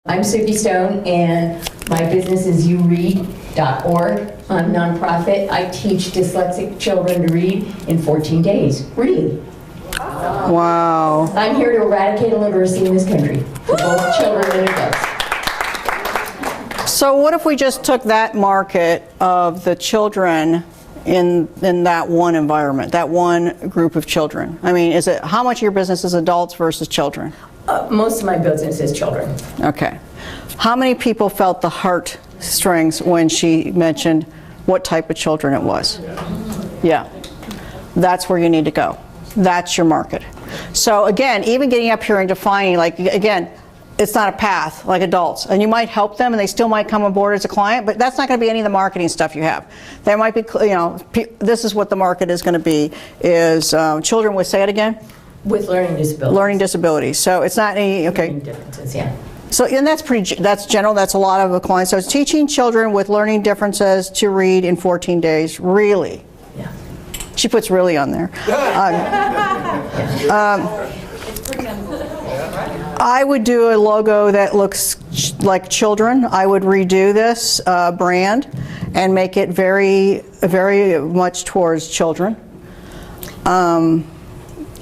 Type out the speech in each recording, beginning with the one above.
I'm Suki Stone, and my business is youread.org. I'm a nonprofit. I teach dyslexic children to read in 14 days. Really. Wow. I'm here to eradicate illiteracy in this country for both children and adults. So what if we just took that market of the children in that one environment, that one group of children? I mean, how much of your business is adults versus children? Most of my business is children. Okay. How many people felt the heartstrings when she mentioned what type of children it was? Yeah. That's where you need to go. That's your market. So again, even getting up here and defining, like, again, it's not a path like adults, and you might help them and they still might come aboard as a client, but that's not going to be any of the marketing stuff you have. There might be, this is what the market is going to be, is children with, say it again? With learning disabilities. Learning disabilities. So it's not any, okay. Learning differences, yeah. So, and that's general, that's a lot of the clients. So it's teaching children with learning differences to read in 14 days. Really? Yeah. She puts really on there. I would do a logo that looks like children. I would redo this brand and make it very, very much towards children.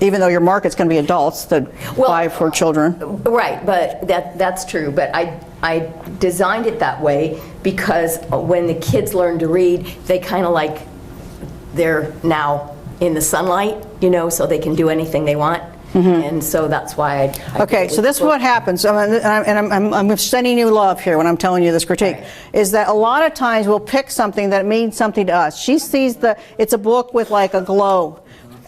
Even though your market's going to be adults that buy for children. Right, but that's true. But I designed it that way because when the kids learn to read, they kind of like, they're now in the sunlight, so they can do anything they want. Mm-hmm. And so that's why I okay, so this is what happens, and I'm sending you love here when I'm telling you this critique, right. Is that a lot of times we'll pick something that means something to us. She sees it's a book with like a glow.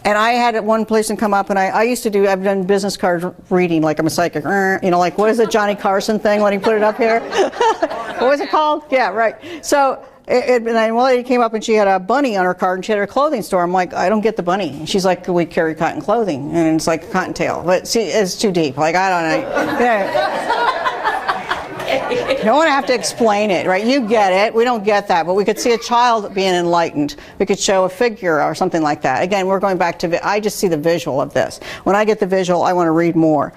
And I had one person come up, and I've done business card reading, like I'm a psychic, like what is it, Johnny Carson thing, let me put it up here? What was it called? Yeah, right. So, and then one lady came up and she had a bunny on her card, and she had her clothing store. I'm like, I don't get the bunny. And she's like, we carry cotton clothing, and it's like a cottontail. But see, it's too deep. Like, I don't know. You don't want to have to explain it, right? You get it. We don't get that. But we could see a child being enlightened. We could show a figure or something like that. Again, we're going back to, I just see the visual of this. When I get the visual, I want to read more.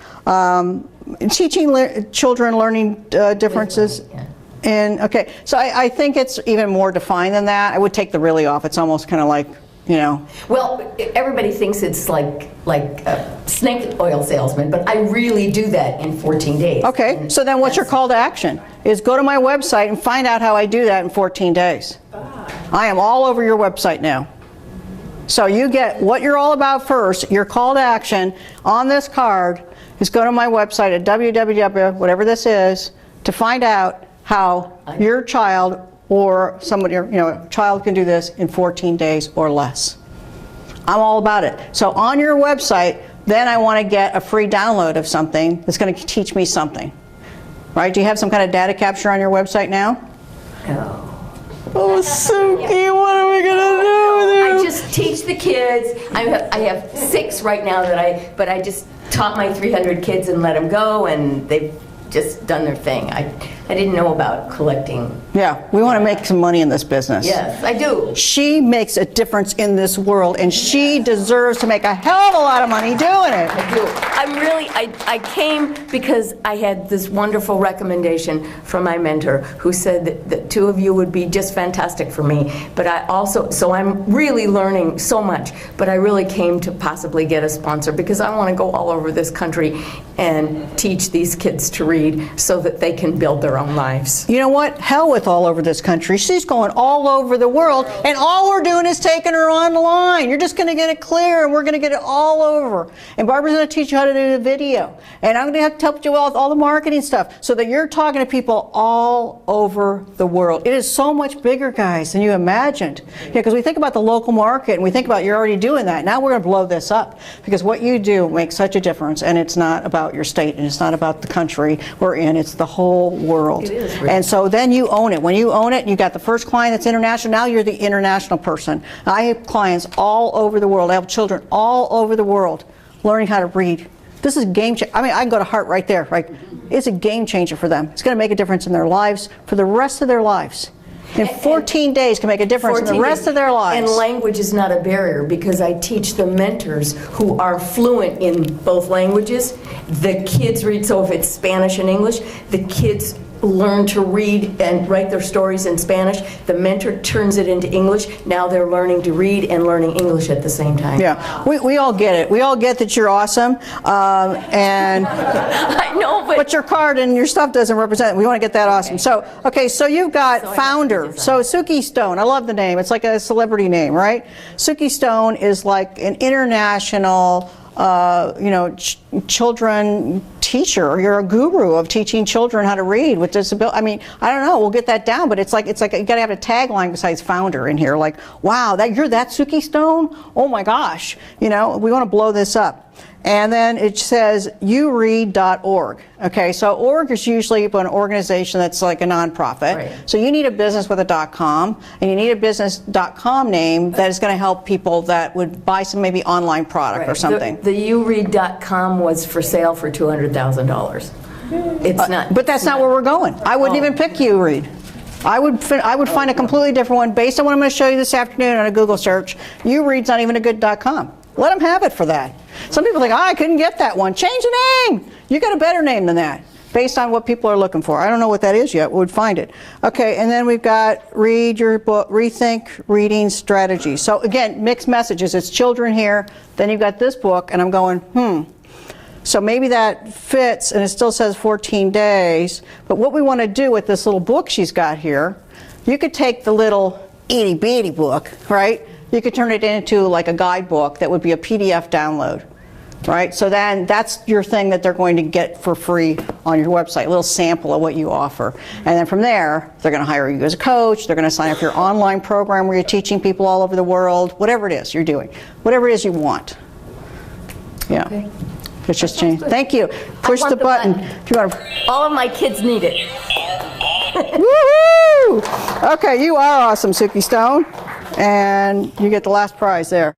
Teaching children learning differences. And okay, so I think it's even more defined than that. I would take the really off. It's almost kind of like, Well, everybody thinks it's like a snake oil salesman, but I really do that in 14 days. Okay, so then what's your call to action? Is go to my website and find out how I do that in 14 days. I am all over your website now. So you get what you're all about first. Your call to action on this card is go to my website at www, whatever this is, to find out how your child or somebody, child can do this in 14 days or less. I'm all about it. So on your website, then I want to get a free download of something that's going to teach me something. Right? Do you have some kind of data capture on your website now? No. Oh, Suki, what are we going to do with you? I just teach the kids. I have 6 right now but I just taught my 300 kids and let them go, and they've just done their thing. I didn't know about collecting. Yeah, we want to make some money in this business. Yes, I do. She makes a difference in this world, and she deserves to make a hell of a lot of money doing it. I do. I came because I had this wonderful recommendation from my mentor who said that the 2 of you would be just fantastic for me. But so I'm really learning so much, but I really came to possibly get a sponsor because I want to go all over this country and teach these kids to read so that they can build their own lives. You know what? Hell with all over this country. She's going all over the world, and all we're doing is taking her online. You're just going to get it clear, and we're going to get it all over. And Barbara's going to teach you how to do the video, and I'm going to have to help you with all the marketing stuff so that you're talking to people all over the world. It is so much bigger, guys, than you imagined. Yeah, because we think about the local market, and we think about you're already doing that. Now we're going to blow this up because what you do makes such a difference, and it's not about your state, and it's not about the country we're in. It's the whole world. It is, really. And so then you own it. When you own it, you got the first client that's international. Now you're the international person. I have clients all over the world. I have children all over the world learning how to read. This is a game changer. I mean, I can go to heart right there. Right? It's a game changer for them. It's going to make a difference in their lives for the rest of their lives. in 14 days can make a difference in the rest of their lives. And language is not a barrier because I teach the mentors who are fluent in both languages. The kids read, so if it's Spanish and English, the kids learn to read and write their stories in Spanish. The mentor turns it into English. Now they're learning to read and learning English at the same time. Yeah, we all get it. We all get that you're awesome, and I know, but your card and your stuff doesn't represent it. We want to get that awesome. So, okay, so you've got founder. So Suki Stone, I love the name. It's like a celebrity name, right? Suki Stone is like an international, children teacher. You're a guru of teaching children how to read with disability. I mean, I don't know. We'll get that down, but it's like you got to have a tagline besides founder in here. Like, wow, you're that Suki Stone? Oh my gosh! We want to blow this up. And then it says youread.org. Okay, so org is usually an organization that's like a nonprofit. Right. So you need a business with a .com, and you need a business.com name that is going to help people that would buy some maybe online product or something. The youread.com was for sale for $200,000. It's not. But that's not where we're going. I wouldn't even pick YouRead. I would find a completely different one based on what I'm going to show you this afternoon on a Google search. YouRead's not even a good .com. Let them have it for that. Some people think, I couldn't get that one. Change the name. You got a better name than that, based on what people are looking for. I don't know what that is yet. We'd find it. Okay, and then we've got read your book, rethink reading strategy. So again, mixed messages. It's children here. Then you've got this book, and I'm going, So maybe that fits, and it still says 14 days. But what we want to do with this little book she's got here, you could take the little itty bitty book, right? You could turn it into like a guidebook that would be a PDF download, right? So then that's your thing that they're going to get for free on your website, a little sample of what you offer. And then from there, they're going to hire you as a coach, they're going to sign up for your online program where you're teaching people all over the world, whatever it is you're doing, whatever it is you want. Yeah. Okay. It's just changed. Thank you. Push the button. If you want to. All of my kids need it. Woohoo! Okay, you are awesome, Suki Stone. And you get the last prize there.